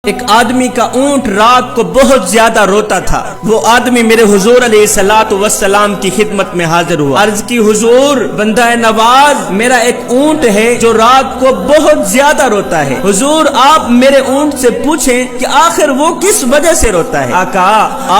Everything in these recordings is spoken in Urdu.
ایک آدمی کا اونٹ رات کو بہت زیادہ روتا تھا۔ وہ آدمی میرے حضور علیہ الصلوۃ والسلام کی خدمت میں حاضر ہوا، عرض کی حضور بندہ نواز میرا ایک اونٹ ہے جو رات کو بہت زیادہ روتا ہے، حضور آپ میرے اونٹ سے پوچھیں کہ آخر وہ کس وجہ سے روتا ہے۔ آقا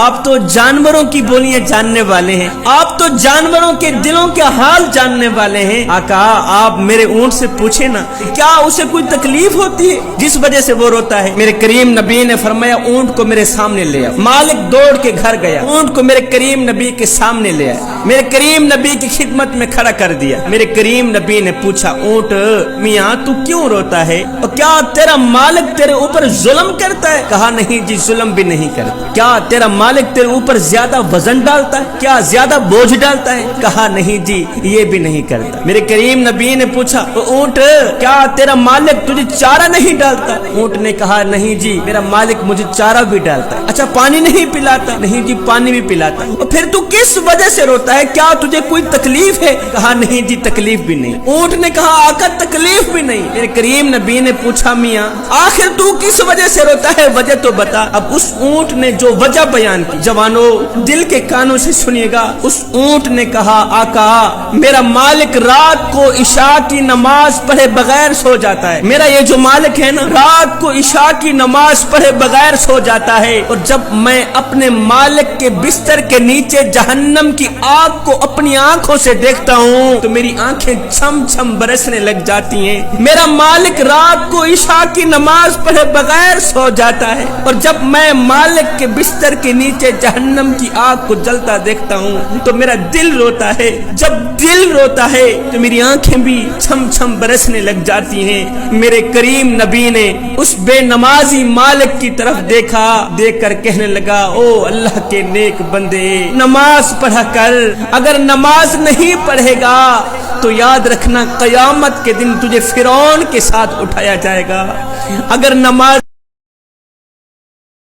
آپ تو جانوروں کی بولیاں جاننے والے ہیں، آپ تو جانوروں کے دلوں کے حال جاننے والے ہیں، آقا آپ میرے اونٹ سے پوچھیں نا کیا اسے کوئی تکلیف ہوتی ہے جس وجہ سے وہ روتا ہے۔ میرے کریم نبی نے فرمایا اونٹ کو میرے سامنے لے آؤ۔ مالک دوڑ کے گھر گیا، اونٹ کو میرے کریم نبی کے سامنے لے آیا، میرے کریم نبی کی خدمت میں کھڑا کر دیا۔ میرے کریم نبی نے پوچھا اونٹ میاں تو کیوں روتا ہے اور کیا تیرا مالک تیرے اوپر ظلم کرتا ہے؟ کہا نہیں جی ظلم بھی نہیں کرتا۔ کیا تیرا مالک تیرے اوپر زیادہ وزن ڈالتا ہے؟ کیا زیادہ بوجھ ڈالتا ہے؟ کہا نہیں جی یہ بھی نہیں کرتا۔ میرے کریم نبی نے پوچھا اونٹ کیا تیرا مالک تجھے چارہ نہیں ڈالتا؟ اونٹ نے کہا نہیں جی میرا مالک مجھے چارہ بھی ڈالتا ہے۔ اچھا پانی نہیں پلاتا؟ نہیں جی پانی بھی پلاتا۔ اور پھر تو کس وجہ سے روتا ہے؟ کیا تجھے کوئی تکلیف ہے؟ کہا نہیں جی تکلیف بھی نہیں۔ اونٹ نے کہا آقا تکلیف بھی نہیں۔ میرے کریم نبی نے پوچھا میاں آخر تو کس وجہ سے روتا ہے، وجہ تو بتا۔ اب اس اونٹ نے جو وجہ بیان کی، جوانو دل کے کانوں سے سنیے گا، اس اونٹ نے کہا آقا میرا مالک رات کو عشاء کی نماز پڑھے بغیر سو جاتا ہے۔ میرا یہ جو مالک ہے نا رات کو عشاء کی نماز پڑھے بغیر سو جاتا ہے، اور جب میں اپنے مالک کے بستر کے نیچے جہنم کی آگ کو اپنی آنکھوں سے دیکھتا ہوں تو میری آنکھیں چھم چھم برسنے لگ جاتی ہیں۔ میرا مالک رات کو عشاء کی نماز پڑھے بغیر سو جاتا ہے، اور جب میں مالک کے بستر کے نیچے جہنم کی آگ کو جلتا دیکھتا ہوں تو میرا دل روتا ہے۔ جب دل روتا ہے تو میری آنکھیں بھی چھم چھم برسنے لگ جاتی ہیں۔ میرے کریم نبی نے اس بے نمازی مالک کی طرف دیکھا، دیکھ کر کہنے لگا او اللہ کے نیک بندے نماز پڑھا کر، اگر نماز نہیں پڑھے گا تو یاد رکھنا قیامت کے دن تجھے فرعون کے ساتھ اٹھایا جائے گا۔ اگر نماز